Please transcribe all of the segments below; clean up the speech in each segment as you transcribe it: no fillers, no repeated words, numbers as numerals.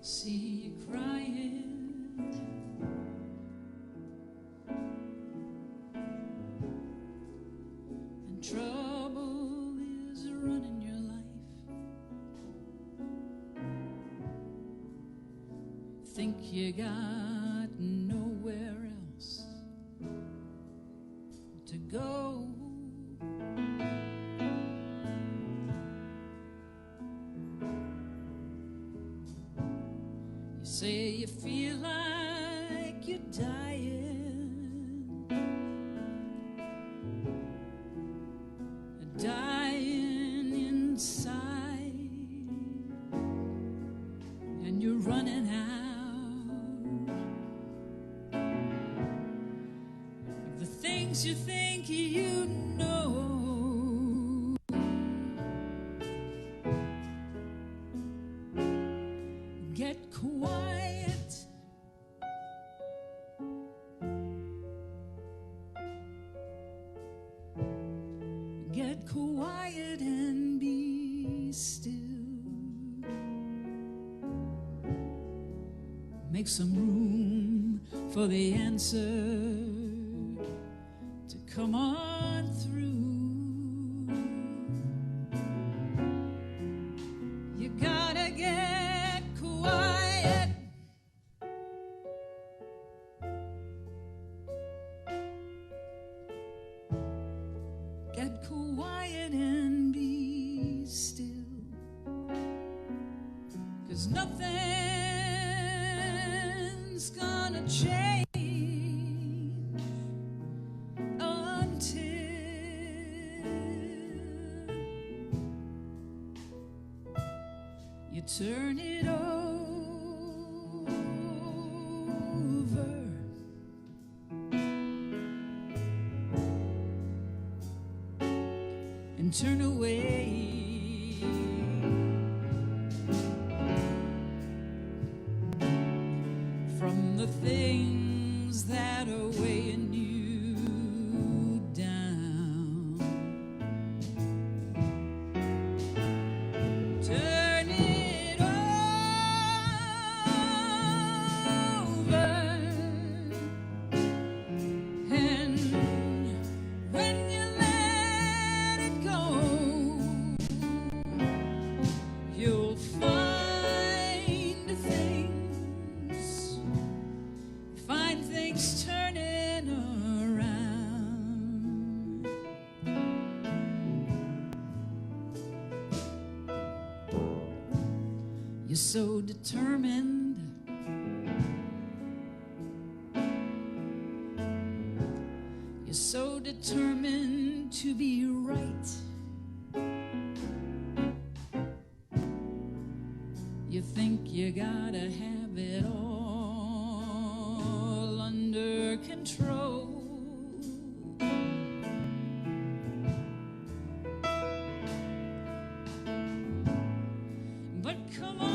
see you crying, and trouble is running your life. Think you got nowhere else to go. Say you feel like you're dying inside, and you're running out of the things you think you know. Get quiet. Get quiet and be still. Make some room for the answer to come on through. You gotta get quiet. Get quiet and be still, 'cause nothing's gonna change until you turn it over and turn away from the things that are weighing you down. Turn it over, and when you let it go, you'll find things turning around. You're so determined, you're so determined to be right. You think you gotta have it all under control. But come on,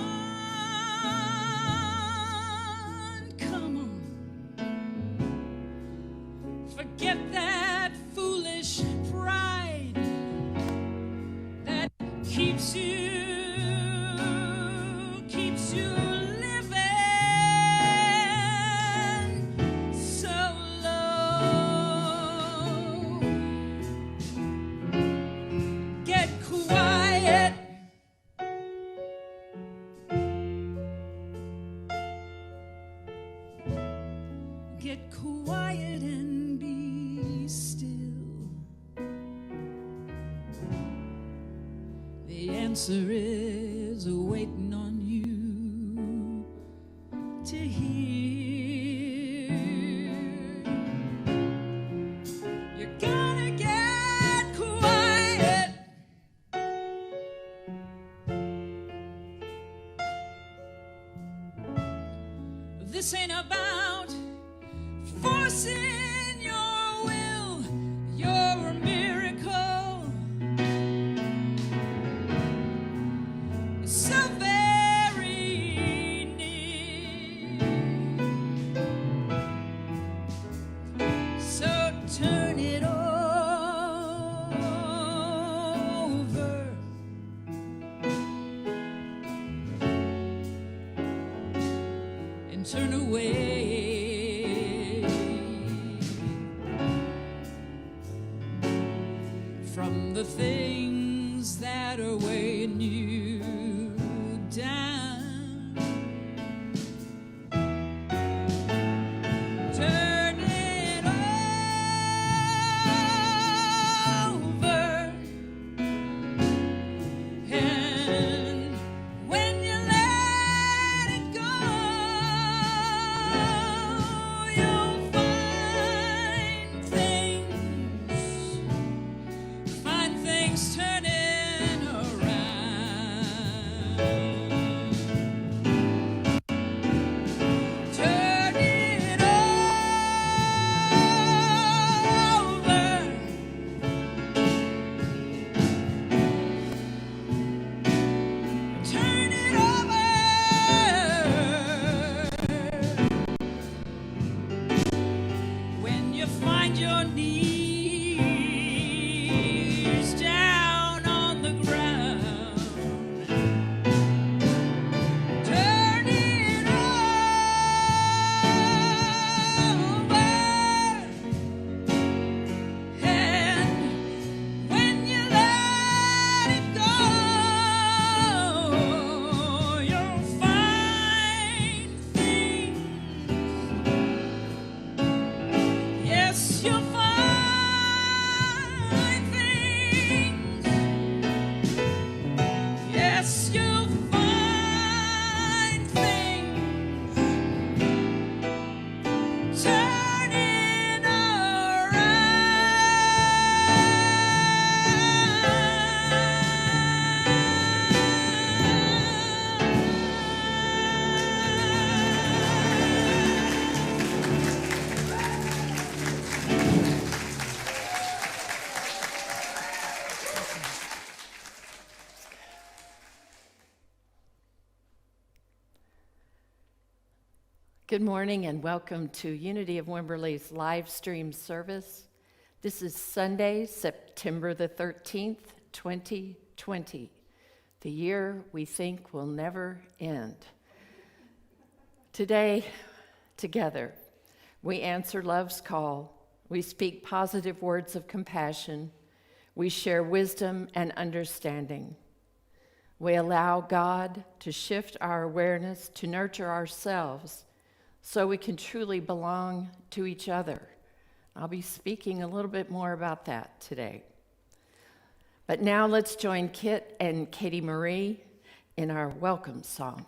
forget that foolish pride that keeps you get quiet and be still. The answer is waiting on you to hear. You gotta get quiet. This ain't about forcing your will. You're a miracle. It's so very near. So turn it over turn away from the things that are weighing you down. Turn it over, and when you let it go, you'll find things turning around. Turn it over, turn it over. When you find your knees down on the ground, turn it over, and when you let it go, you'll find things. Yes, you'll find things. Yes, you'll find things turning Good morning and welcome to Unity of Wimberley's live stream service. This is Sunday, September the 13th, 2020, the year we think will never end. Today, together, we answer love's call, we speak positive words of compassion, we share wisdom and understanding. We allow God to shift our awareness to nurture ourselves so we can truly belong to each other. I'll be speaking a little bit more about that today. But now let's join Kit and Katie Marie in our welcome song.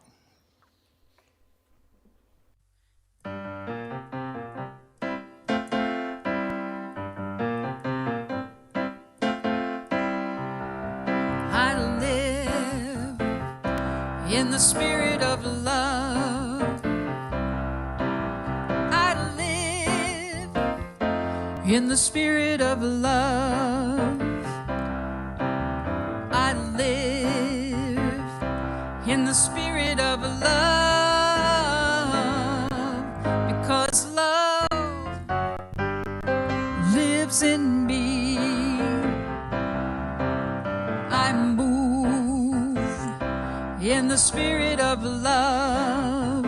I live in the spirit of love. I live in the spirit of love. I live in the spirit of love, because love lives in me. I move in the spirit of love.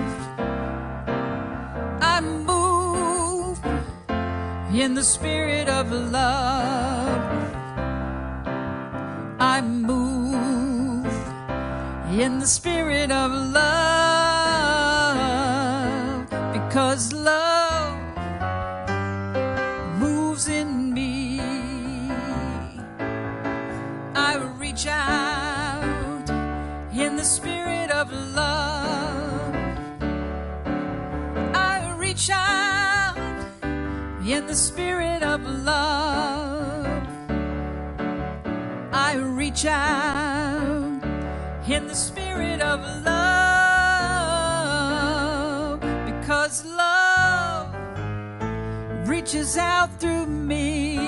I move in the spirit of love. I move in the spirit of love, because love moves in me. I reach out in the spirit of love. I reach out in the spirit of love. I reach out in the spirit of love, because love reaches out through me.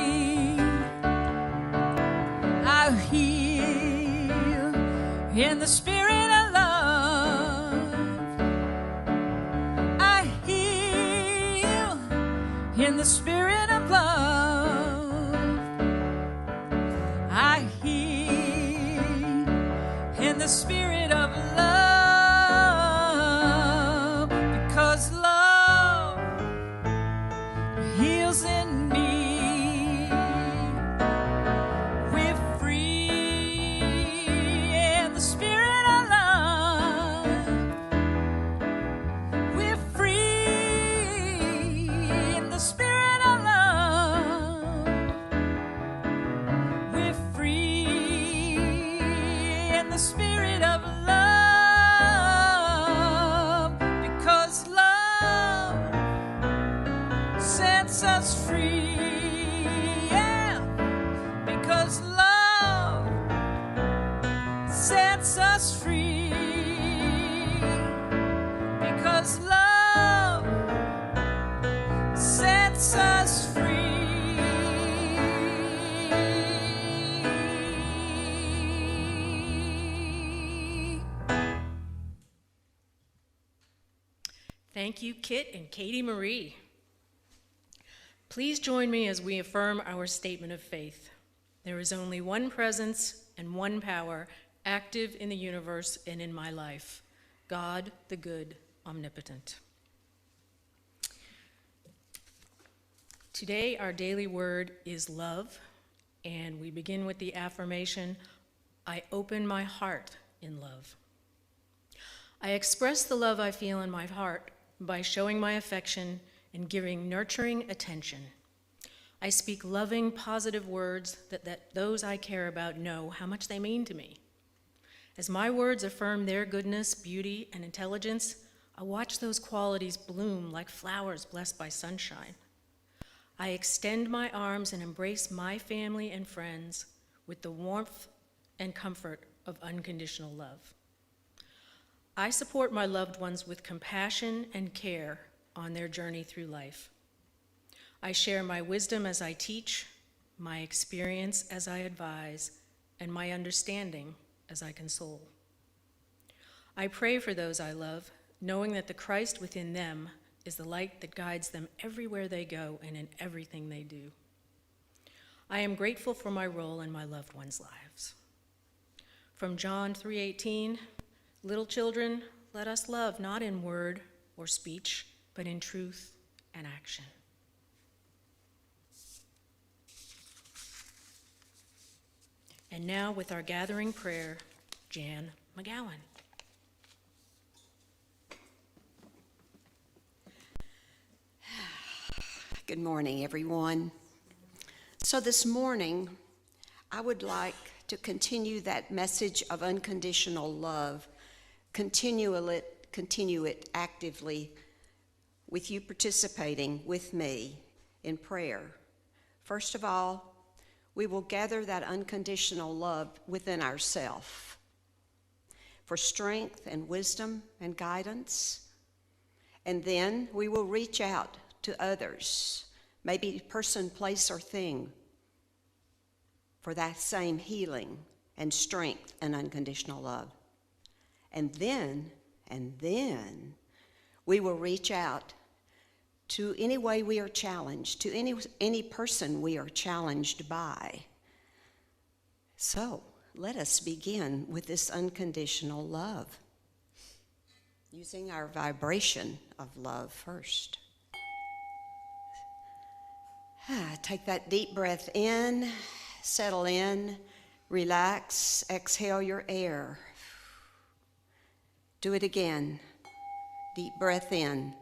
I heal in the spirit of love. I heal in the spirit of love. I heal in the spirit of love, because the spirit of love, because love sets us free. Yeah, because love sets us free. Because love sets us free. Thank you, Kit and Katie Marie. Please join me as we affirm our statement of faith. There is only one presence and one power active in the universe and in my life, God, the good, omnipotent. Today, our daily word is love, and we begin with the affirmation, I open my heart in love. I express the love I feel in my heart by showing my affection and giving nurturing attention. I speak loving, positive words that those I care about know how much they mean to me. As my words affirm their goodness, beauty, and intelligence, I watch those qualities bloom like flowers blessed by sunshine. I extend my arms and embrace my family and friends with the warmth and comfort of unconditional love. I support my loved ones with compassion and care on their journey through life. I share my wisdom as I teach, my experience as I advise, and my understanding as I console. I pray for those I love, knowing that the Christ within them is the light that guides them everywhere they go and in everything they do. I am grateful for my role in my loved ones' lives. From John 3:18, little children, let us love not in word or speech, but in truth and action. And now with our gathering prayer, Jan McGowan. Good morning, everyone. So this morning, I would like to continue that message of unconditional love, continue it actively with you participating with me in prayer. First of all, we will gather that unconditional love within ourselves for strength and wisdom and guidance. And then we will reach out to others, maybe person, place, or thing, for that same healing and strength and unconditional love. And then we will reach out to any way we are challenged, to any person we are challenged by. So let us begin with this unconditional love, using our vibration of love first. Take that deep breath in, settle in, relax, exhale your air. Do it again. Deep breath in,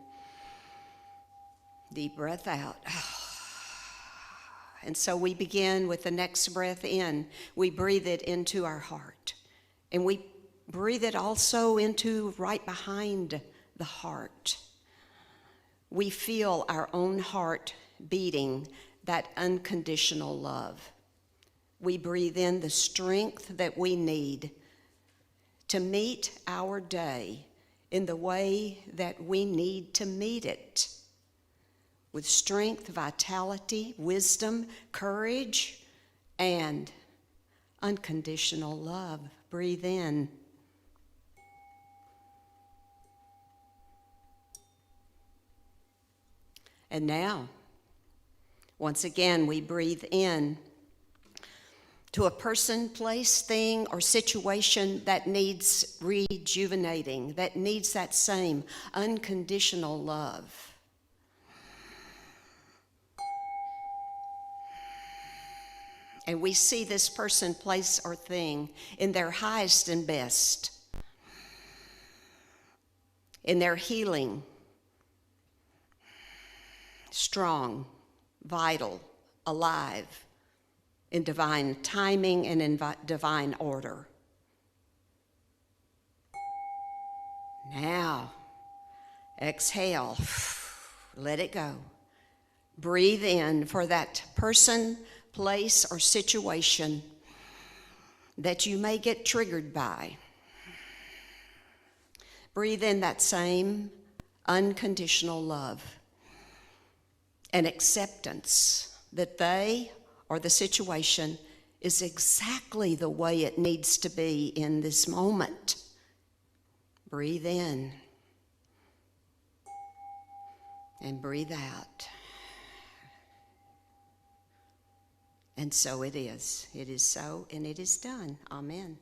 deep breath out. And so we begin with the next breath in. We breathe it into our heart. And we breathe it also into right behind the heart. We feel our own heart beating that unconditional love. We breathe in the strength that we need to meet our day in the way that we need to meet it, with strength, vitality, wisdom, courage, and unconditional love. Breathe in. And now, once again, we breathe in to a person, place, thing, or situation that needs rejuvenating, that needs that same unconditional love. And we see this person, place, or thing in their highest and best, in their healing, strong, vital, alive, in divine timing and in divine order. Now, exhale. Let it go. Breathe in for that person, place, or situation that you may get triggered by. Breathe in that same unconditional love and acceptance that they or the situation is exactly the way it needs to be in this moment. Breathe in and breathe out. And so it is. It is so, and it is done. Amen.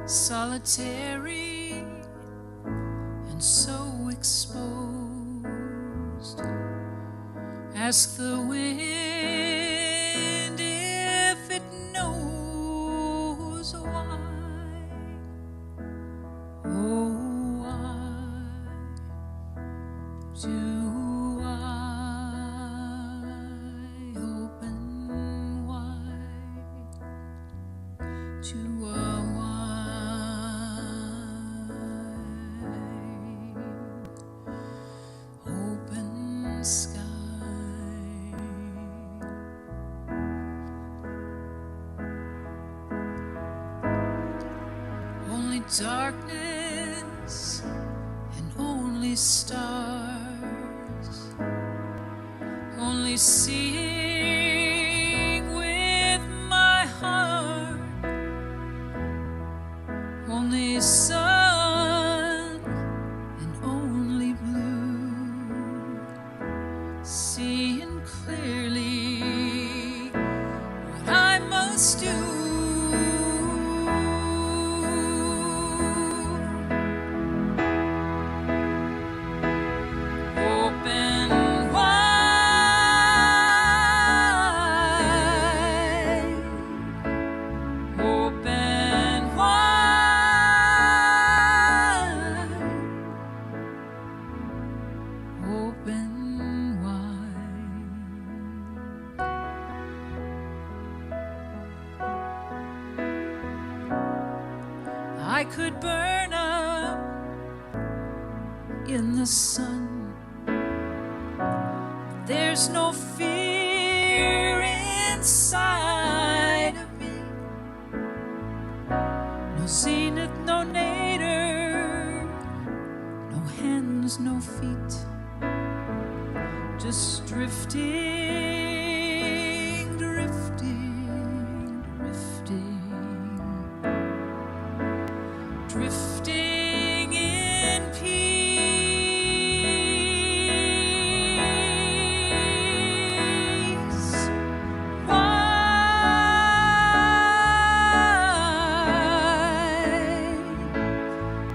Solitary and so exposed. Ask the wind if it knows why. Oh, why do I open wide to a sky? Only darkness and only stars, only seeing with my heart, only sun and only blue, seeing clearly what I must do. Open wide, open wide, open I could burn up in the sun. There's no fear inside of me. No zenith, no nadir, no hands, no feet. Just drifting, drifting, drifting, drifting in peace. Wide,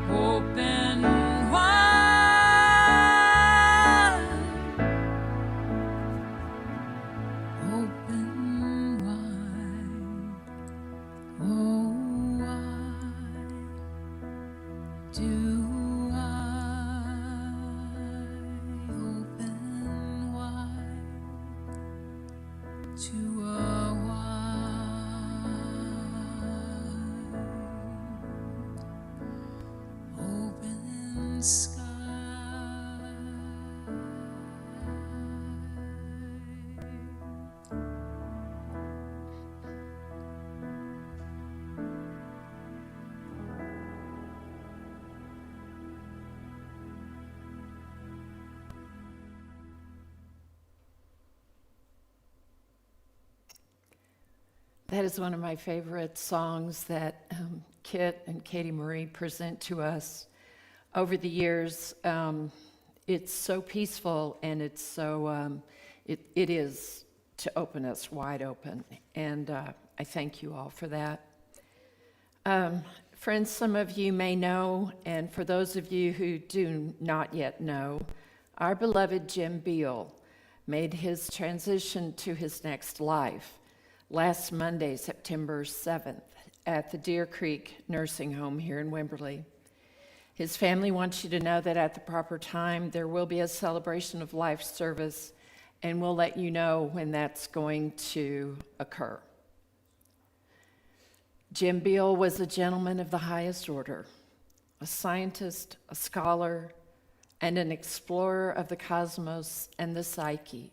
open wide, open wide. Oh, do I open wide to a wide open sky? That is one of my favorite songs that Kit and Katie Marie present to us over the years. It's so peaceful, and it's so, it is to open us wide open, and I thank you all for that. Friends, some of you may know, and for those of you who do not yet know, our beloved Jim Beal made his transition to his next life last Monday, September 7th, at the Deer Creek Nursing Home here in Wimberley. His family wants you to know that at the proper time, there will be a celebration of life service, and we'll let you know when that's going to occur. Jim Beal was a gentleman of the highest order, a scientist, a scholar, and an explorer of the cosmos and the psyche.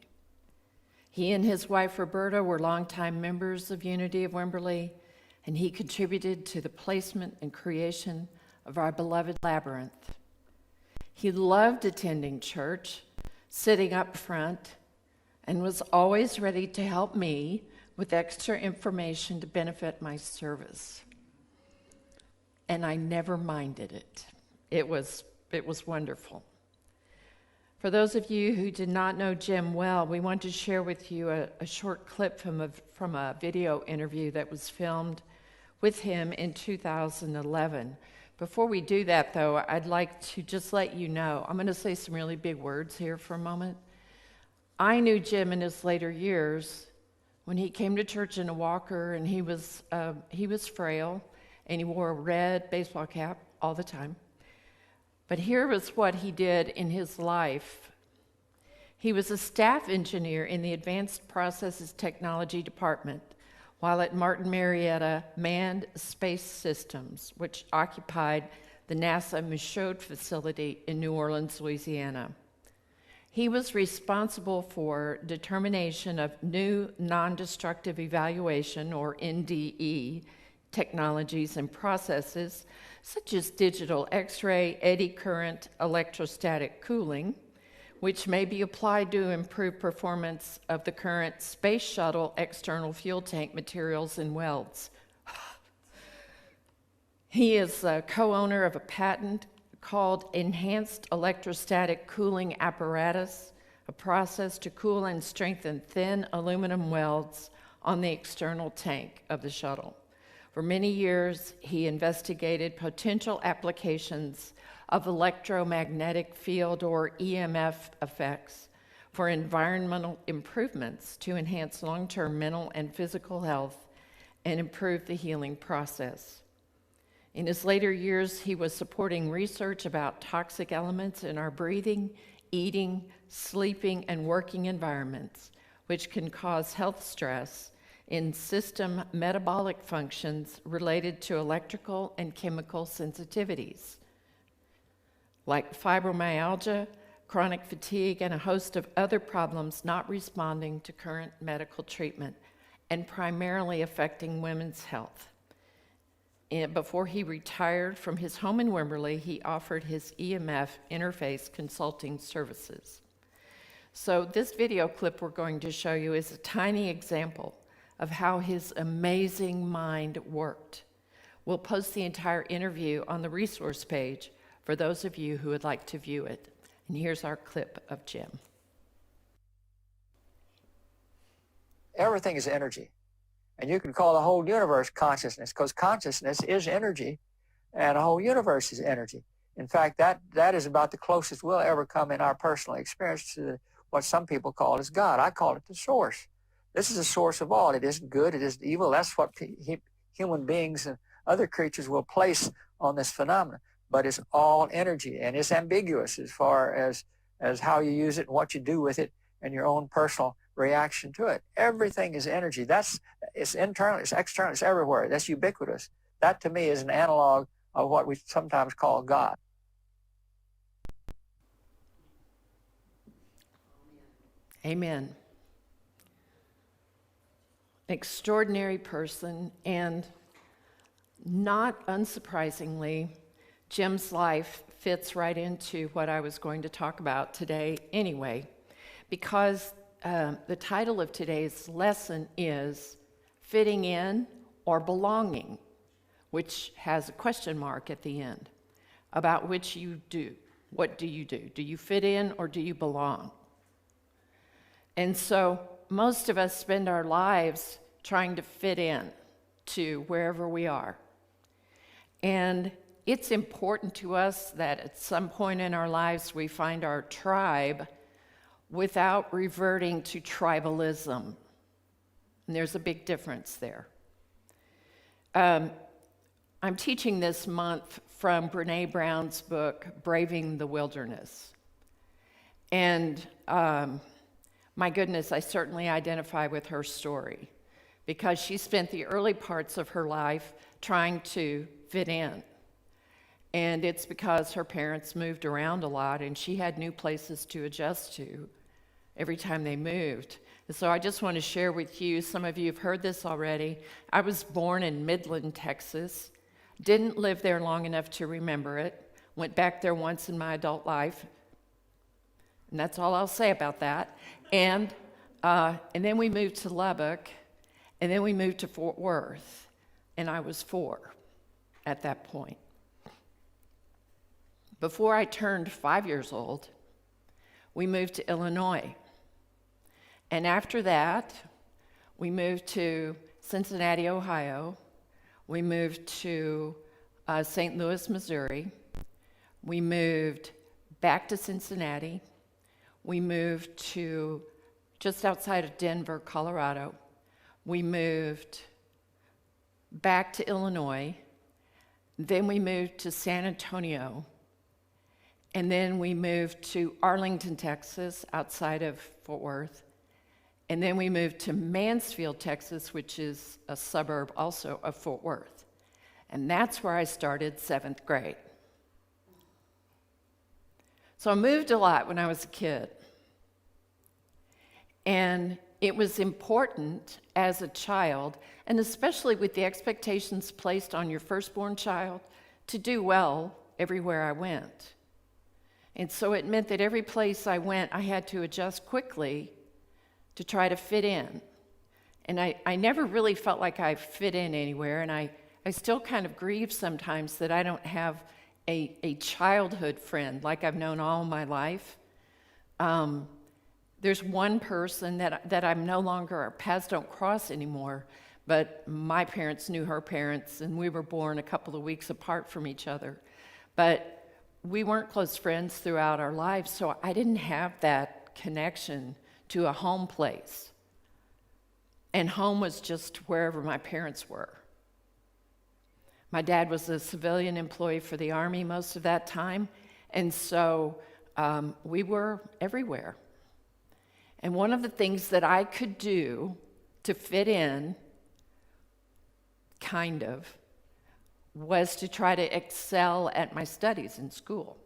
He and his wife Roberta were longtime members of Unity of Wimberley, and he contributed to the placement and creation of our beloved labyrinth. He loved attending church, sitting up front, and was always ready to help me with extra information to benefit my service. And I never minded it. It was wonderful. For those of you who did not know Jim well, we want to share with you a short clip from a video interview that was filmed with him in 2011. Before we do that, though, I'd like to just let you know, I'm going to say some really big words here for a moment. I knew Jim in his later years when he came to church in a walker, and he was frail, and he wore a red baseball cap all the time. But here was what he did in his life. He was a staff engineer in the Advanced Processes Technology Department while at Martin Marietta Manned Space Systems, which occupied the NASA Michaud facility in New Orleans, Louisiana. He was responsible for determination of new non-destructive evaluation, or NDE, technologies and processes, such as digital X-ray, eddy current, electrostatic cooling, which may be applied to improve performance of the current space shuttle external fuel tank materials and welds. He is a co-owner of a patent called Enhanced Electrostatic Cooling Apparatus, a process to cool and strengthen thin aluminum welds on the external tank of the shuttle. For many years, he investigated potential applications of electromagnetic field, or EMF, effects for environmental improvements to enhance long-term mental and physical health and improve the healing process. In his later years, he was supporting research about toxic elements in our breathing, eating, sleeping, and working environments, which can cause health stress in system metabolic functions related to electrical and chemical sensitivities, like fibromyalgia, chronic fatigue, and a host of other problems not responding to current medical treatment and primarily affecting women's health. And before he retired from his home in Wimberley, he offered his EMF interface consulting services. So this video clip we're going to show you is a tiny example of how his amazing mind worked. We'll post the entire interview on the resource page for those of you who would like to view it. And here's our clip of Jim. Everything is energy. And you can call the whole universe consciousness, because consciousness is energy, and the whole universe is energy. In fact, that is about the closest we'll ever come in our personal experience to what some people call as God. I call it the source. This is the source of all. It isn't good, it isn't evil. That's what human beings and other creatures will place on this phenomenon. But it's all energy, and it's ambiguous as far as how you use it and what you do with it and your own personal reaction to it. Everything is energy. It's internal, it's external, it's everywhere. That's ubiquitous. That to me is an analog of what we sometimes call God. Amen. Extraordinary person, and not unsurprisingly, Jim's life fits right into what I was going to talk about today anyway, because the title of today's lesson is fitting in or belonging, which has a question mark at the end, about which you do. What do you do? Do you fit in or do you belong? And so most of us spend our lives trying to fit in to wherever we are. And it's important to us that at some point in our lives we find our tribe without reverting to tribalism. And there's a big difference there. I'm teaching this month from Brené Brown's book, Braving the Wilderness. And my goodness, I certainly identify with her story because she spent the early parts of her life trying to fit in. And it's because her parents moved around a lot and she had new places to adjust to every time they moved. And so I just want to share with you, some of you have heard this already. I was born in Midland, Texas. Didn't live there long enough to remember it. Went back there once in my adult life. And that's all I'll say about that. And then we moved to Lubbock. And then we moved to Fort Worth. And I was 4 at that point. Before I turned 5 years old, we moved to Illinois. And after that, we moved to Cincinnati, Ohio. We moved to St. Louis, Missouri. We moved back to Cincinnati. We moved to just outside of Denver, Colorado. We moved back to Illinois. Then we moved to San Antonio. And then we moved to Arlington, Texas, outside of Fort Worth. And then we moved to Mansfield, Texas, which is a suburb also of Fort Worth. And that's where I started 7th grade. So I moved a lot when I was a kid. And it was important as a child, and especially with the expectations placed on your firstborn child, to do well everywhere I went. And so it meant that every place I went, I had to adjust quickly to try to fit in. And I never really felt like I fit in anywhere, and I still kind of grieve sometimes that I don't have a childhood friend like I've known all my life. There's one person that I'm no longer, our paths don't cross anymore, but my parents knew her parents, and we were born a couple of weeks apart from each other. But we weren't close friends throughout our lives, so I didn't have that connection to a home place. And home was just wherever my parents were. My dad was a civilian employee for the Army most of that time, and so we were everywhere. And one of the things that I could do to fit in, kind of, was to try to excel at my studies in school.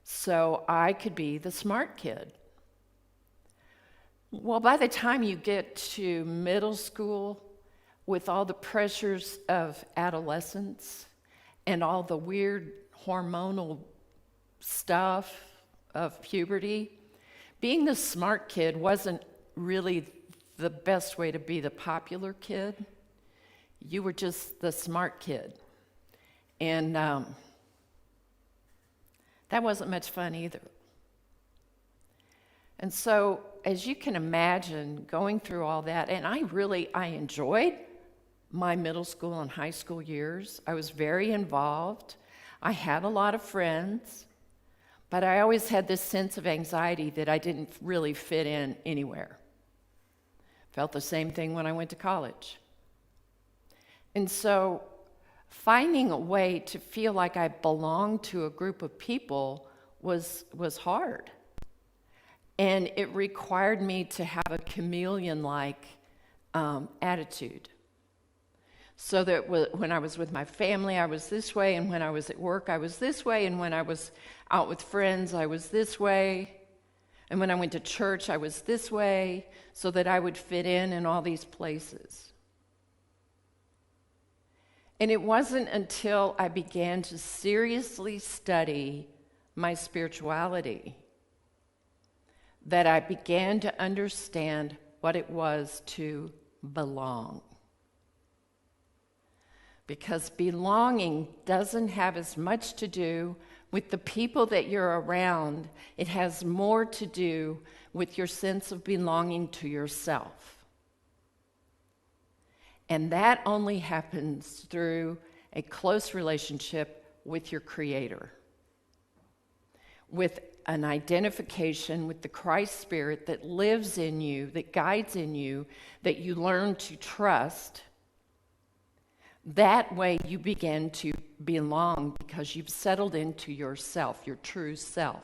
So I could be the smart kid. Well, by the time you get to middle school, with all the pressures of adolescence and all the weird hormonal stuff of puberty, being the smart kid wasn't really the best way to be the popular kid. You were just the smart kid. And that wasn't much fun either. And so, as you can imagine, going through all that, and I enjoyed my middle school and high school years. I was very involved. I had a lot of friends, but I always had this sense of anxiety that I didn't really fit in anywhere. Felt the same thing when I went to college. And so finding a way to feel like I belonged to a group of people was hard. And it required me to have a chameleon-like attitude. So that when I was with my family, I was this way, and when I was at work, I was this way, and when I was out with friends, I was this way, and when I went to church, I was this way, so that I would fit in all these places. And it wasn't until I began to seriously study my spirituality that I began to understand what it was to belong. because belonging doesn't have as much to do with the people that you're around. It has more to do with your sense of belonging to yourself. And that only happens through a close relationship with your Creator, with an identification with the Christ Spirit that lives in you, that guides in you, that you learn to trust. That way you begin to belong because you've settled into yourself, your true self.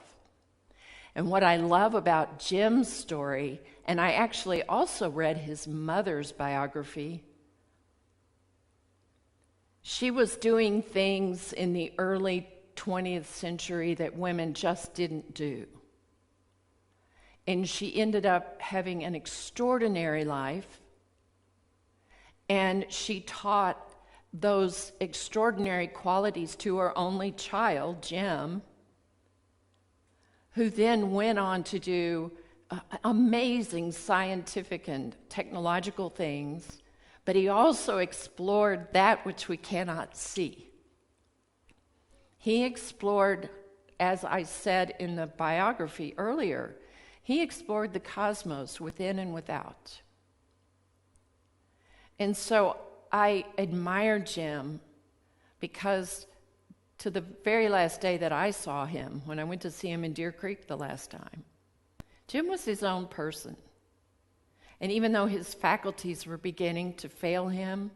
And what I love about Jim's story, and I actually also read his mother's biography, she was doing things in the early 20th century that women just didn't do. And she ended up having an extraordinary life, and she taught those extraordinary qualities to her only child, Jim, who then went on to do amazing scientific and technological things, but he also explored that which we cannot see. He explored, as I said in the biography earlier, he explored the cosmos within and without. And so I admire Jim because to the very last day that I saw him, when I went to see him in Deer Creek the last time, Jim was his own person. And even though his faculties were beginning to fail him,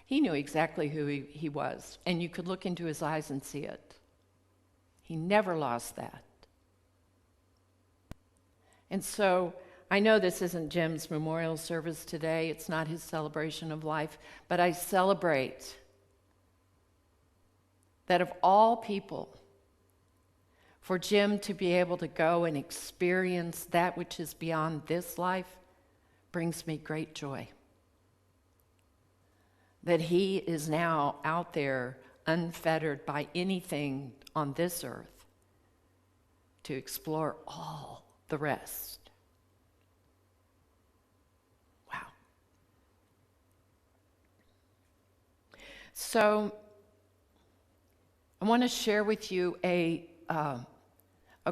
he knew exactly who he was. And you could look into his eyes and see it. He never lost that. And so I know this isn't Jim's memorial service today. It's not his celebration of life. But I celebrate that of all people, for Jim to be able to go and experience that which is beyond this life brings me great joy. That he is now out there unfettered by anything on this earth to explore all the rest. Wow. So I want to share with you a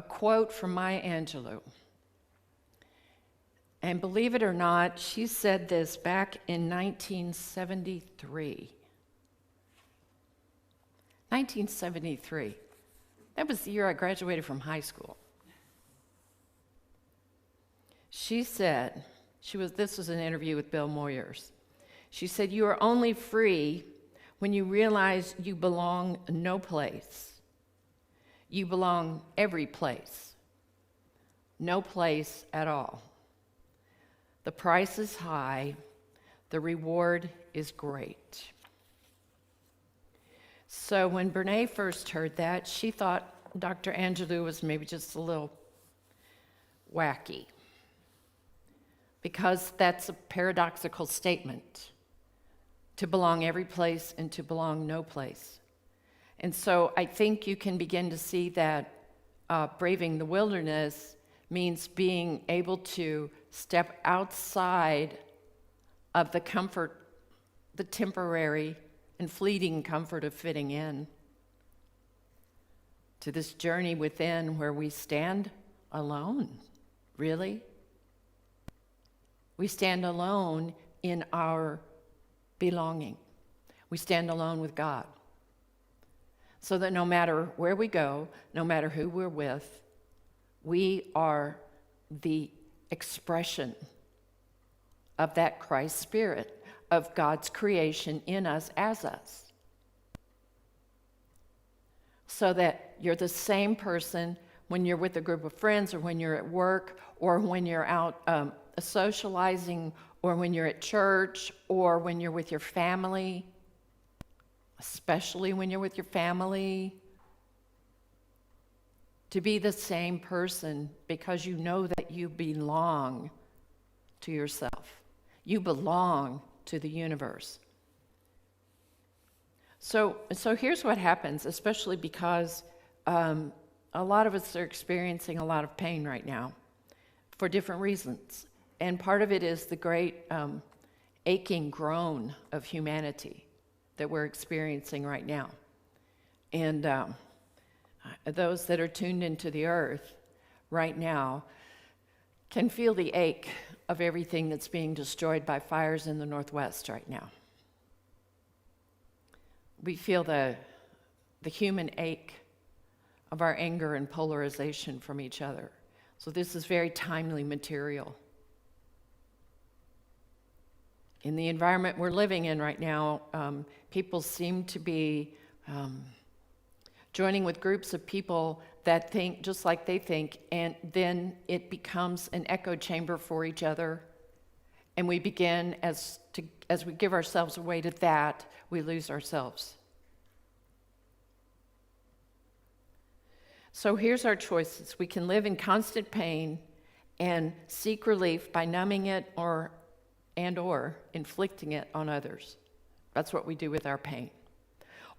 quote from Maya Angelou. And believe it or not, she said this back in 1973. 1973. That was the year I graduated from high school. She said, this was an interview with Bill Moyers. She said, "You are only free when you realize you belong no place. You belong every place. No place at all. The price is high. The reward is great." So when Brene first heard that, she thought Dr. Angelou was maybe just a little wacky, because that's a paradoxical statement, to belong every place and to belong no place. And so I think you can begin to see that braving the wilderness means being able to step outside of the comfort, the temporary and fleeting comfort of fitting in, to this journey within where we stand alone, really. We stand alone in our belonging. We stand alone with God. So that no matter where we go, no matter who we're with, we are the expression of that Christ Spirit, of God's creation in us as us. So that you're the same person when you're with a group of friends, or when you're at work, or when you're out socializing, or when you're at church, or when you're with your family, especially when you're with your family. To be the same person because you know that you belong to yourself. You belong to the universe. So here's what happens, especially because a lot of us are experiencing a lot of pain right now for different reasons. And part of it is the great aching groan of humanity that we're experiencing right now. And those that are tuned into the earth right now can feel the ache of everything that's being destroyed by fires in the Northwest right now. We feel the human ache of our anger and polarization from each other. So this is very timely material. In the environment we're living in right now, people seem to be joining with groups of people that think just like they think, and then it becomes an echo chamber for each other. And we begin, as we give ourselves away to that, we lose ourselves. So here's our choices. We can live in constant pain and seek relief by numbing it or inflicting it on others. That's what we do with our pain.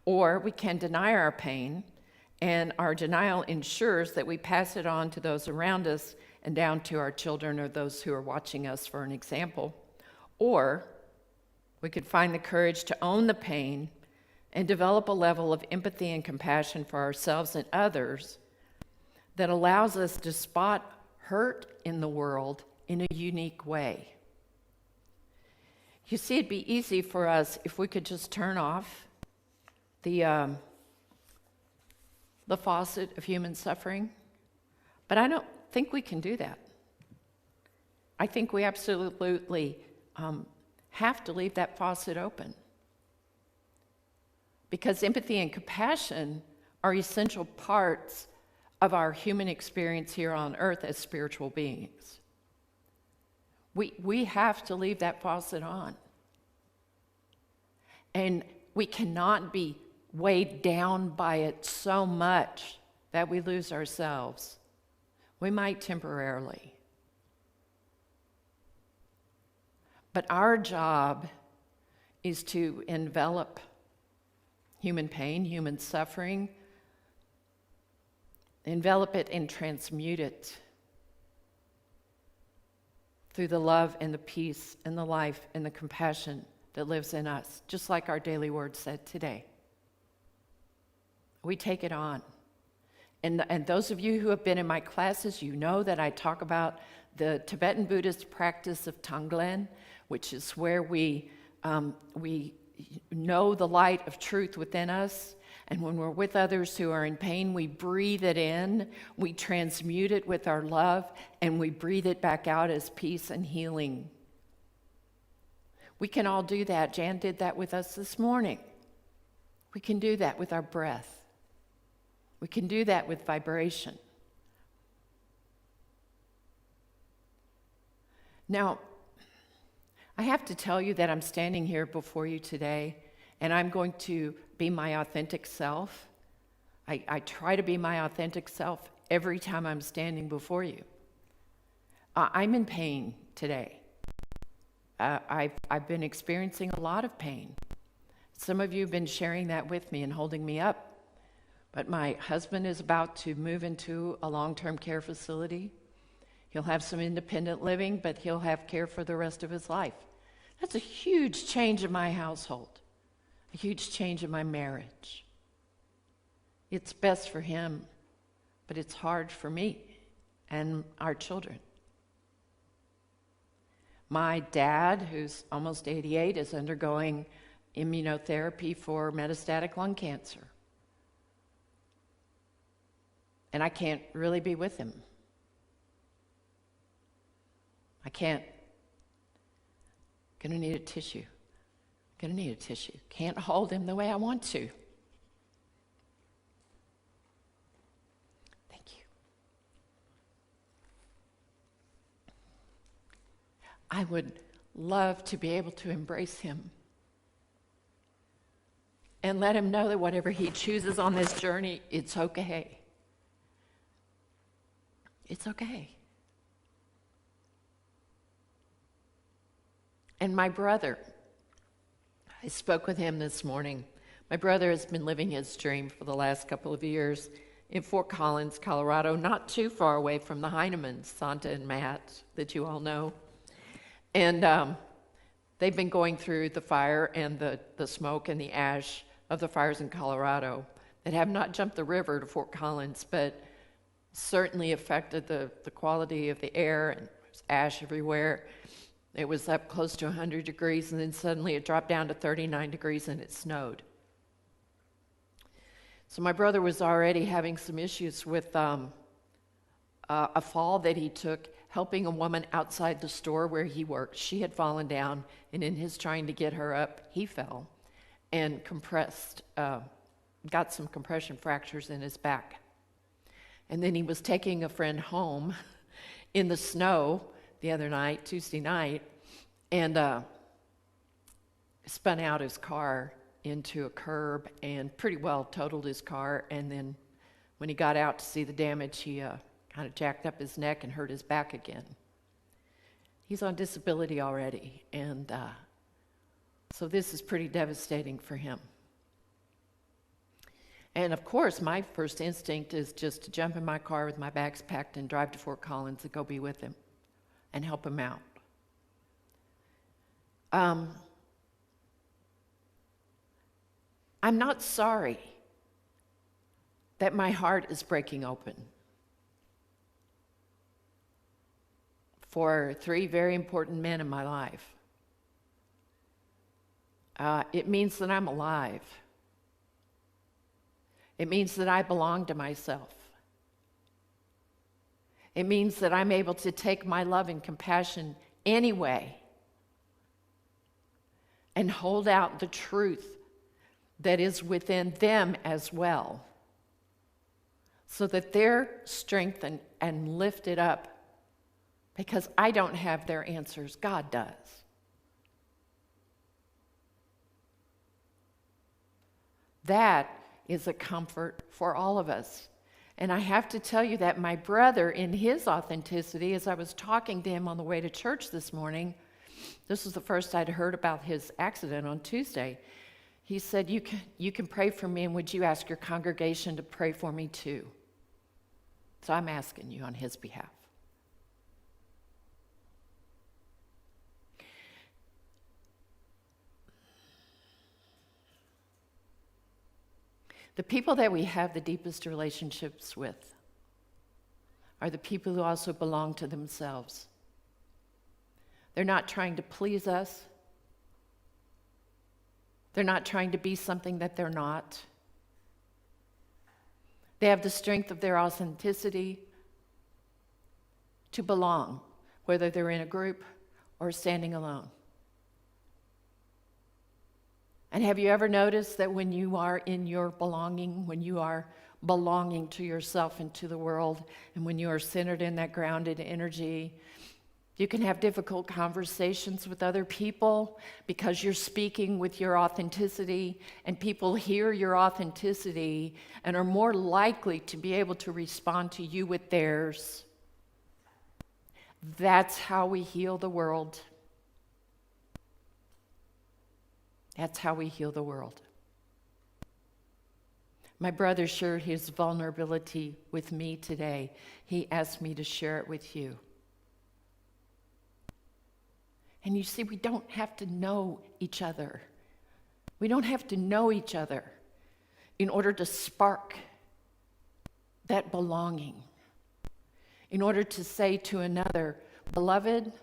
Or we can deny our pain, and our denial ensures that we pass it on to those around us and down to our children or those who are watching us for an example. Or we could find the courage to own the pain and develop a level of empathy and compassion for ourselves and others that allows us to spot hurt in the world in a unique way. You see, it'd be easy for us if we could just turn off the faucet of human suffering, but I don't think we can do that. I think we absolutely have to leave that faucet open, because empathy and compassion are essential parts of our human experience here on earth as spiritual beings. We have to leave that faucet on. And we cannot be weighed down by it so much that we lose ourselves. We might temporarily. But our job is to envelop human pain, human suffering, envelop it and transmute it through the love and the peace and the life and the compassion that lives in us, just like our daily word said today. We take it on. And those of you who have been in my classes, you know that I talk about the Tibetan Buddhist practice of Tonglen, which is where we know the light of truth within us. And when we're with others who are in pain, we breathe it in, we transmute it with our love, and we breathe it back out as peace and healing. We can all do that. Jan did that with us this morning. We can do that with our breath. We can do that with vibration. Now, I have to tell you that I'm standing here before you today, and I'm going to be my authentic self. I try to be my authentic self every time I'm standing before you. I'm in pain today. I've been experiencing a lot of pain. Some of you have been sharing that with me and holding me up. But my husband is about to move into a long-term care facility. He'll have some independent living, but he'll have care for the rest of his life. That's a huge change in my household, a huge change in my marriage. It's best for him, but it's hard for me and our children. My dad, who's almost 88, is undergoing immunotherapy for metastatic lung cancer. And I can't really be with him. I can't. Gonna need a tissue. Gonna need a tissue. Can't hold him the way I want to. Thank you. I would love to be able to embrace him and let him know that whatever he chooses on this journey, it's okay. It's okay. And my brother, I spoke with him this morning. My brother has been living his dream for the last couple of years in Fort Collins, Colorado, not too far away from the Heinemans, Santa and Matt, that you all know. And They've been going through the fire and the smoke and the ash of the fires in Colorado that have not jumped the river to Fort Collins, but certainly affected the quality of the air, and there's ash everywhere. It was up close to 100 degrees, and then suddenly it dropped down to 39 degrees and it snowed. So my brother was already having some issues with a fall that he took helping a woman outside the store where he worked. She had fallen down, and in his trying to get her up, he fell and got some compression fractures in his back. And then he was taking a friend home in the snow the other night, Tuesday night, and spun out his car into a curb and pretty well totaled his car. And then when he got out to see the damage, he kind of jacked up his neck and hurt his back again. He's on disability already, and so this is pretty devastating for him. And of course, my first instinct is just to jump in my car with my bags packed and drive to Fort Collins and go be with him and help him out. I'm not sorry that my heart is breaking open for 3 very important men in my life. It means that I'm alive. It means that I belong to myself. It means that I'm able to take my love and compassion anyway and hold out the truth that is within them as well, so that they're strengthened and lifted up, because I don't have their answers, God does. That is a comfort for all of us. And I have to tell you that my brother, in his authenticity, as I was talking to him on the way to church this morning, this was the first I'd heard about his accident on Tuesday. He said, you can pray for me, and would you ask your congregation to pray for me too? So I'm asking you on his behalf. The people that we have the deepest relationships with are the people who also belong to themselves. They're not trying to please us. They're not trying to be something that they're not. They have the strength of their authenticity to belong, whether they're in a group or standing alone. And have you ever noticed that when you are in your belonging, when you are belonging to yourself and to the world, and when you are centered in that grounded energy, you can have difficult conversations with other people because you're speaking with your authenticity, and people hear your authenticity and are more likely to be able to respond to you with theirs. That's how we heal the world. That's how we heal the world. My brother shared his vulnerability with me today. He asked me to share it with you. And you see, we don't have to know each other. We don't have to know each other in order to spark that belonging, in order to say to another, beloved,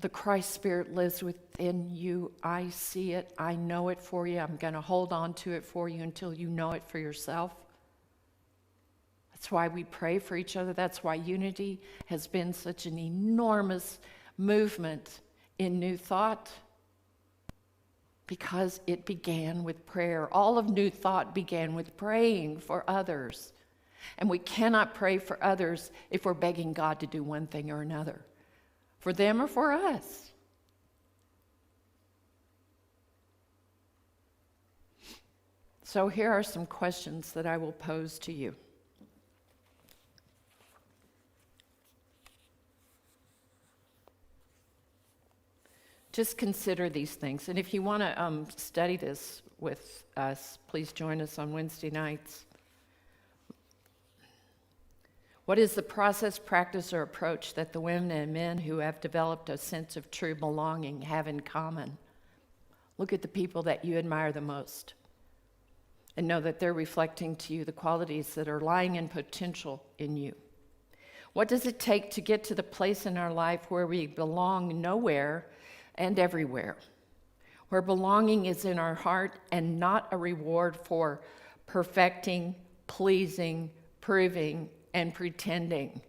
the Christ Spirit lives within you. I see it. I know it for you. I'm going to hold on to it for you until you know it for yourself. That's why we pray for each other. That's why unity has been such an enormous movement in New Thought, because it began with prayer. All of New Thought began with praying for others. And we cannot pray for others if we're begging God to do one thing or another, for them or for us. So here are some questions that I will pose to you. Just consider these things. And if you want to study this with us, please join us on Wednesday nights. What is the process, practice, or approach that the women and men who have developed a sense of true belonging have in common? Look at the people that you admire the most and know that they're reflecting to you the qualities that are lying in potential in you. What does it take to get to the place in our life where we belong nowhere and everywhere? Where belonging is in our heart and not a reward for perfecting, pleasing, proving, and pretending.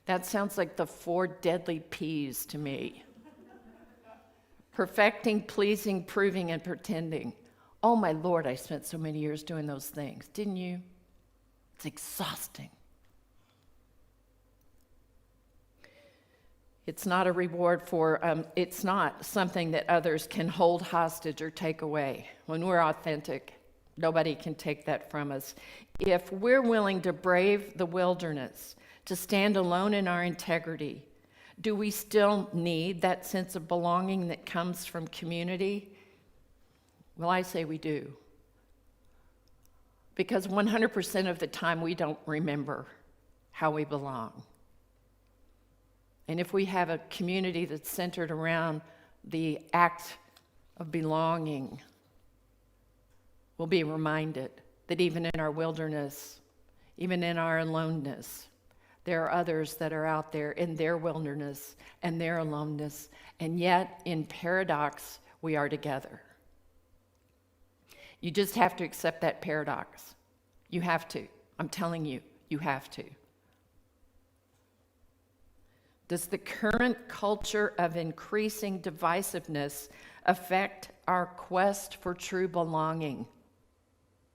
That sounds like the 4 deadly P's to me. Perfecting, pleasing, proving, and pretending. Oh my Lord, I spent so many years doing those things, didn't you? It's exhausting. It's not a reward for, it's not something that others can hold hostage or take away. When we're authentic, nobody can take that from us. If we're willing to brave the wilderness, to stand alone in our integrity, do we still need that sense of belonging that comes from community? Well, I say we do. Because 100% of the time we don't remember how we belong. And if we have a community that's centered around the act of belonging, we'll be reminded that even in our wilderness, even in our aloneness, there are others that are out there in their wilderness and their aloneness, and yet in paradox, we are together. You just have to accept that paradox. You have to. I'm telling you, you have to. Does the current culture of increasing divisiveness affect our quest for true belonging?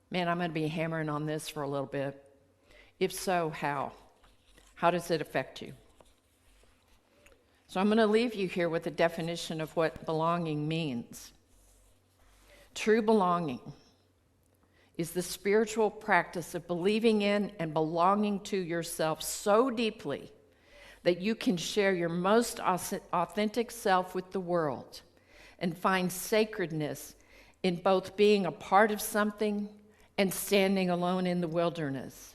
Man, I'm going to be hammering on this for a little bit. If so, how? How does it affect you? So I'm going to leave you here with a definition of what belonging means. True belonging is the spiritual practice of believing in and belonging to yourself so deeply that you can share your most authentic self with the world and find sacredness in both being a part of something and standing alone in the wilderness.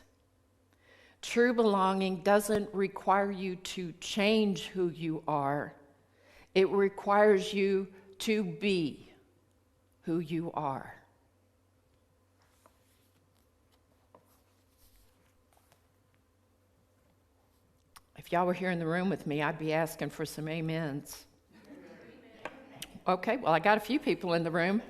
True belonging doesn't require you to change who you are. It requires you to be who you are. If y'all were here in the room with me, I'd be asking for some amens. Okay, well, I got a few people in the room.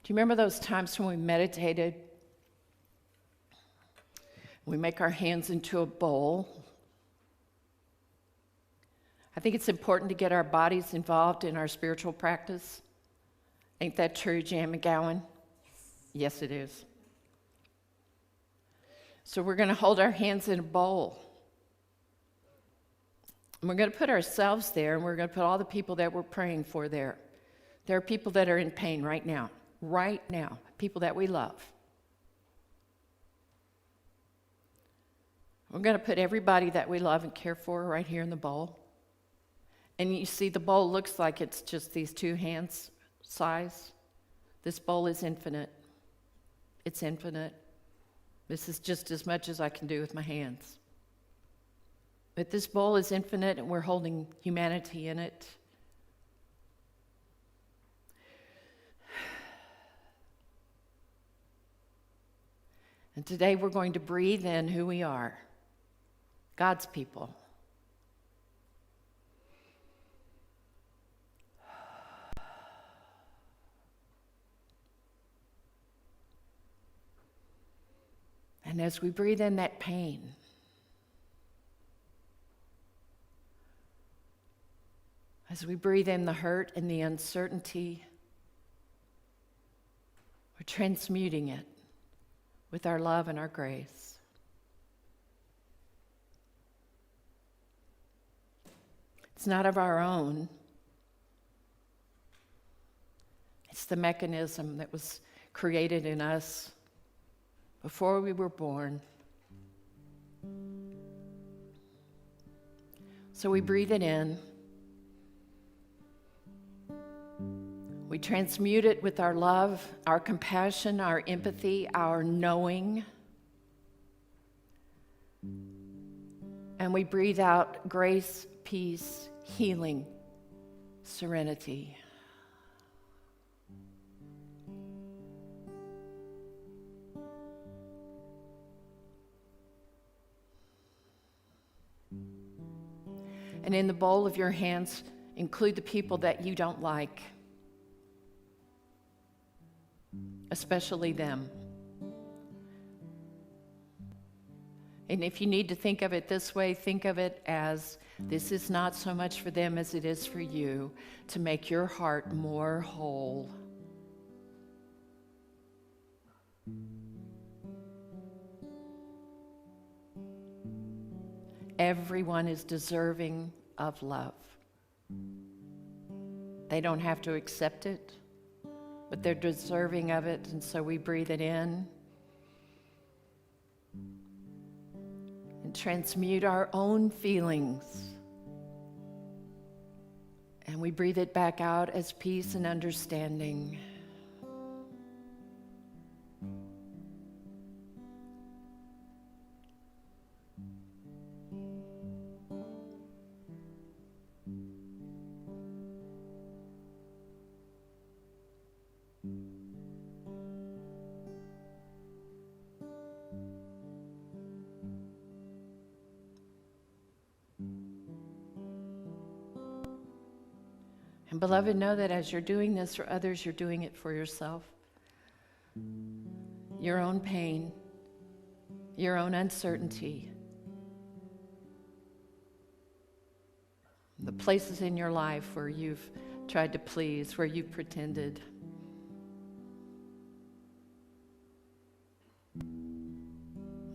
Do you remember those times when we meditated? We make our hands into a bowl. I think it's important to get our bodies involved in our spiritual practice. Ain't that true, Jan McGowan? Yes, it is. So we're going to hold our hands in a bowl. And we're going to put ourselves there, and we're going to put all the people that we're praying for there. There are people that are in pain right now, people that we love. We're going to put everybody that we love and care for right here in the bowl. And you see the bowl looks like it's just these 2 hands size. This bowl is infinite. It's infinite. This is just as much as I can do with my hands. But this bowl is infinite, and we're holding humanity in it. And today we're going to breathe in who we are, God's people. And as we breathe in that pain, as we breathe in the hurt and the uncertainty, we're transmuting it with our love and our grace. It's not of our own. It's the mechanism that was created in us before we were born. So we breathe it in. We transmute it with our love, our compassion, our empathy, our knowing. And we breathe out grace, peace, healing, serenity. And in the bowl of your hands, include the people that you don't like, especially them. And if you need to think of it this way, think of it as this is not so much for them as it is for you, to make your heart more whole. Everyone is deserving of love. They don't have to accept it, but they're deserving of it, and so we breathe it in and transmute our own feelings. And we breathe it back out as peace and understanding. And beloved, know that as you're doing this for others, you're doing it for yourself. Your own pain, your own uncertainty, the places in your life where you've tried to please, where you've pretended.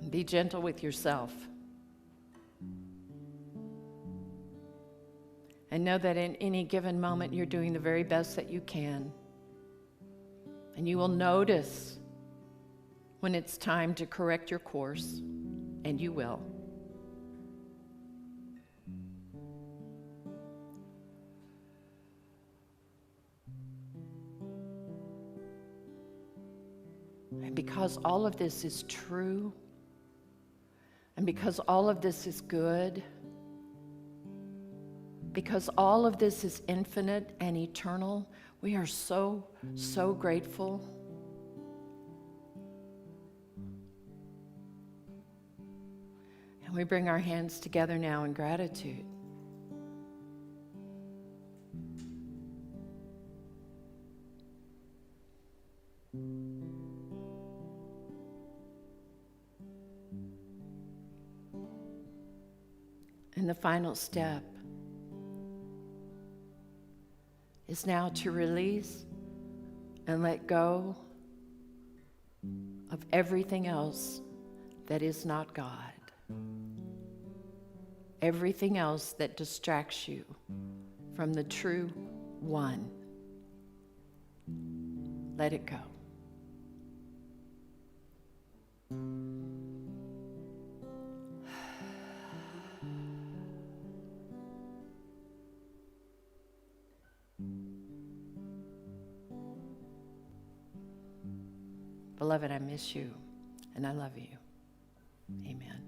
Be gentle with yourself. And know that in any given moment, you're doing the very best that you can. And you will notice when it's time to correct your course, and you will. And because all of this is true, and because all of this is good, because all of this is infinite and eternal, we are so, so grateful. And we bring our hands together now in gratitude. And the final step is now to release and let go of everything else that is not God. Everything else that distracts you from the true one. Let it go. Beloved, I miss you, and I love you. Amen.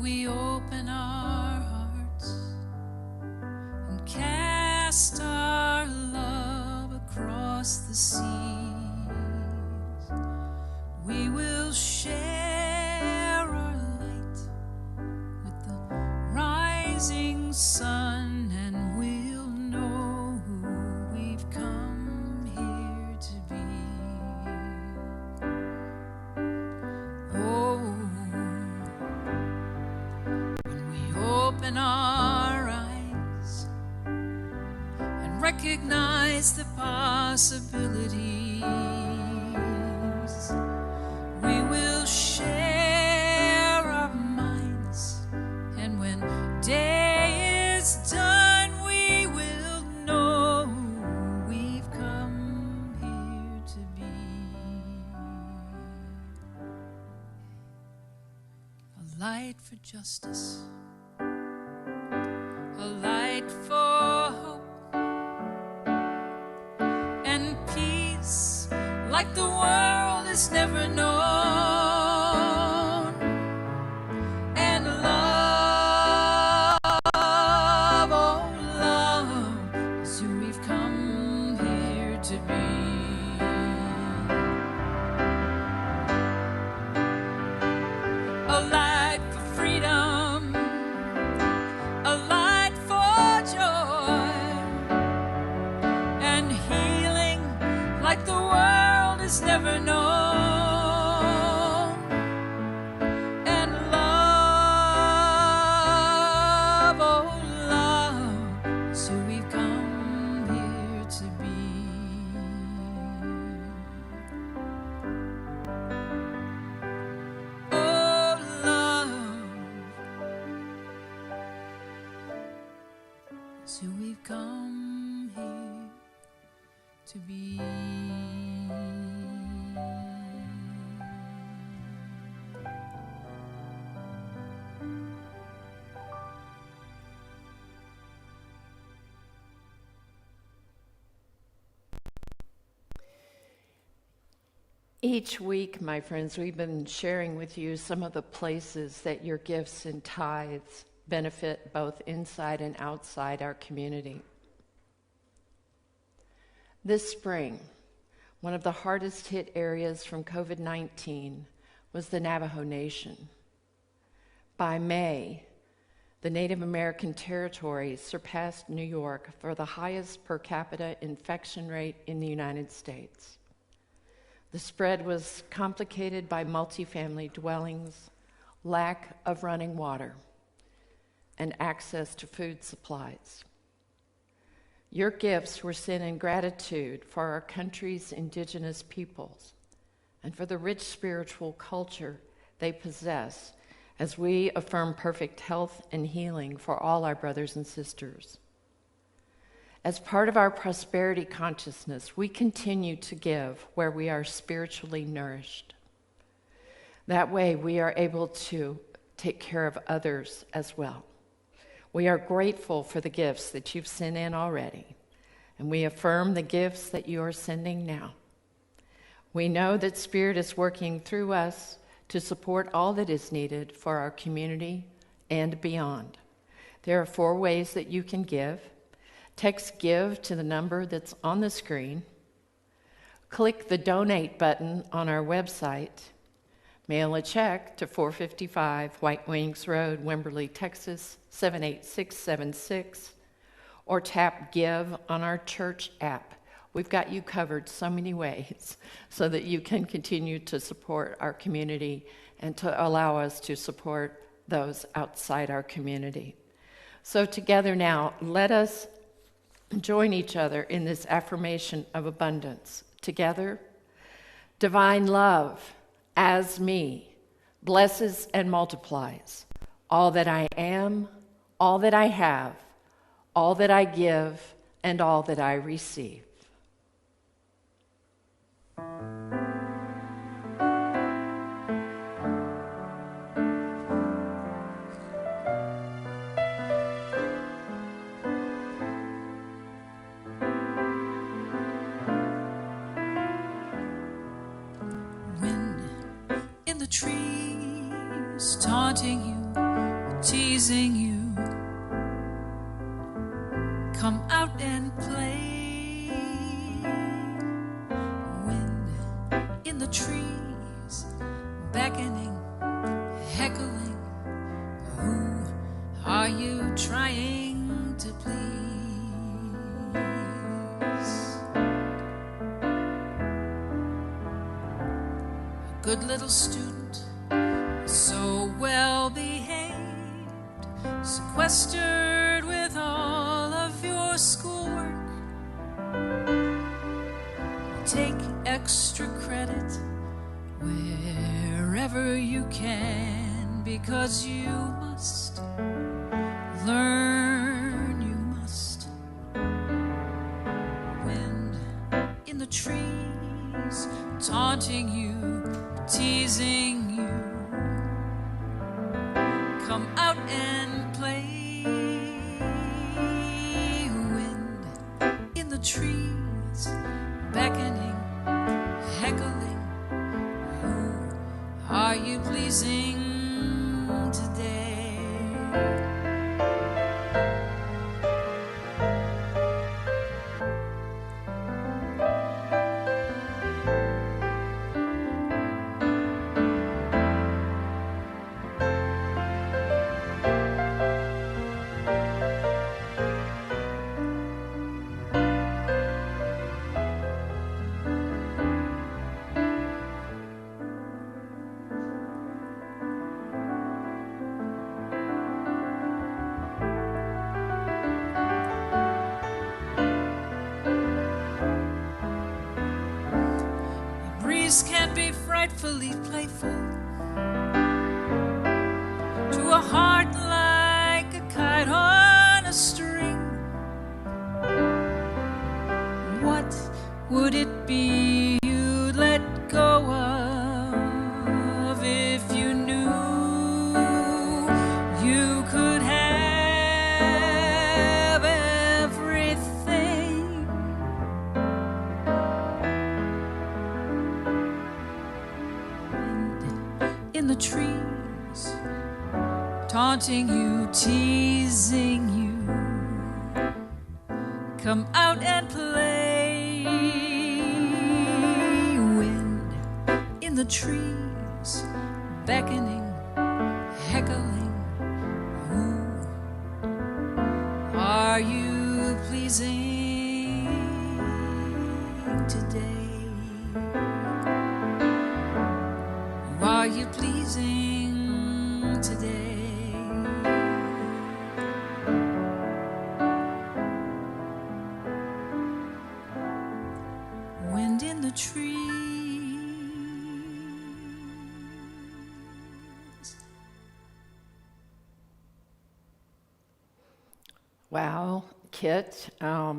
We open our hearts and cast our love across the seas. We will share our light with the rising sun, and we'll know who open our eyes and recognize the possibilities. We will share our minds, and when day is done, we will know we've come here to be. A light for justice, a light for hope and peace like the world has never known, and love, oh love, is who we've come here to be. A light for freedom, a light for joy and healing like the world has never known, and love, oh love, is who we've come here to be. Oh love, is who we've come here to be. Each week, my friends, we've been sharing with you some of the places that your gifts and tithes benefit both inside and outside our community. This spring, one of the hardest hit areas from COVID-19 was the Navajo Nation. By May, the Native American territory surpassed New York for the highest per capita infection rate in the United States. The spread was complicated by multifamily dwellings, lack of running water, and access to food supplies. Your gifts were sent in gratitude for our country's indigenous peoples and for the rich spiritual culture they possess as we affirm perfect health and healing for all our brothers and sisters. As part of our prosperity consciousness, we continue to give where we are spiritually nourished. That way, we are able to take care of others as well. We are grateful for the gifts that you've sent in already, and we affirm the gifts that you are sending now. We know that Spirit is working through us to support all that is needed for our community and beyond. There are 4 ways that you can give. Text GIVE to the number that's on the screen. Click the donate button on our website. Mail a check to 455 White Wings Road, Wimberley, Texas, 78676. Or tap Give on our church app. We've got you covered so many ways so that you can continue to support our community and to allow us to support those outside our community. So together now, let us join each other in this affirmation of abundance. Together, divine love as me blesses and multiplies all that I am, all that I have, all that I give, and all that I receive. Trees taunting you, teasing you. Come out and play. Wind in the trees, beckoning, heckling. Who are you trying to please? A good little student, so well behaved, sequestered plastered with all of your schoolwork. Take extra credit wherever you can, because you must learn, you must. Wind in the trees, taunting you, teasing you. Come out and play. Wind in the trees, beckoning, heckling. Who are you pleasing today? Can be frightfully playful to a heart like a kite on a string. What would it be you'd let go of if you knew you could have everything? In the trees, taunting you, teasing you. Come out and play. Wind in the trees, beckoning, heckling. Who are you pleasing today? Are you pleasing today? Wind in the trees. Wow, Kit. I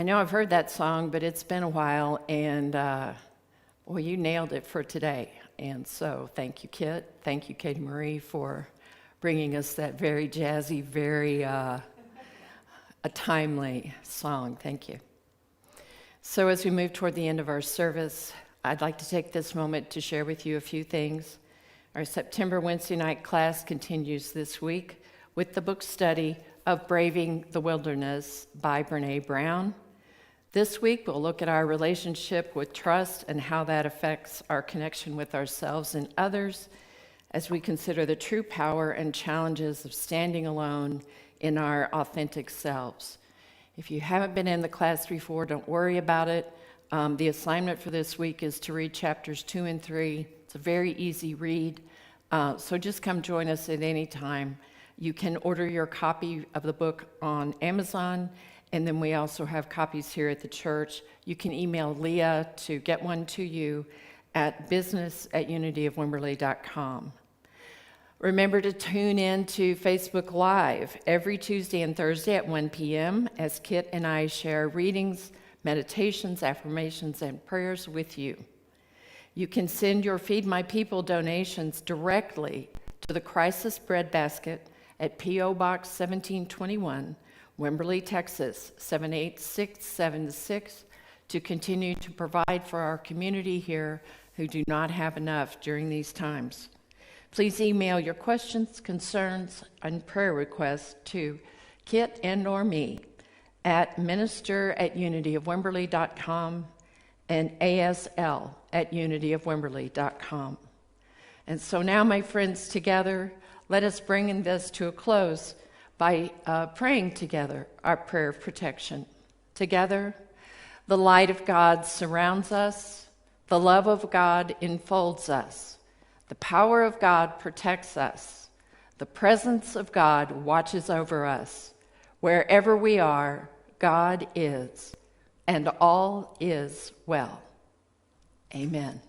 know I've heard that song, but it's been a while, and well, you nailed it for today. And so thank you, Kit. Thank you, Katie Marie, for bringing us that very jazzy, very a timely song. Thank you. So as we move toward the end of our service, I'd like to take this moment to share with you a few things. Our September Wednesday night class continues this week with the book study of Braving the Wilderness by Brene Brown. This week, we'll look at our relationship with trust and how that affects our connection with ourselves and others as we consider the true power and challenges of standing alone in our authentic selves. If you haven't been in the class before, don't worry about it. The assignment for this week is to read chapters 2 and 3. It's a very easy read, so just come join us at any time. You can order your copy of the book on Amazon, and then we also have copies here at the church. You can email Leah to get one to you at business@unityofwimberley.com. Remember to tune in to Facebook Live every Tuesday and Thursday at 1 p.m. as Kit and I share readings, meditations, affirmations, and prayers with you. You can send your Feed My People donations directly to the Crisis Bread Basket at P.O. Box 1721, Wimberley, Texas, 78676, to continue to provide for our community here who do not have enough during these times. Please email your questions, concerns, and prayer requests to Kit and/or me at minister@unityofwimberley.com and asl@unityofwimberley.com. And so now, my friends, together, let us bring this to a close by praying together our prayer of protection. Together, the light of God surrounds us, the love of God enfolds us, the power of God protects us, The presence of God watches over us. Wherever we are, God is, and all is well. Amen.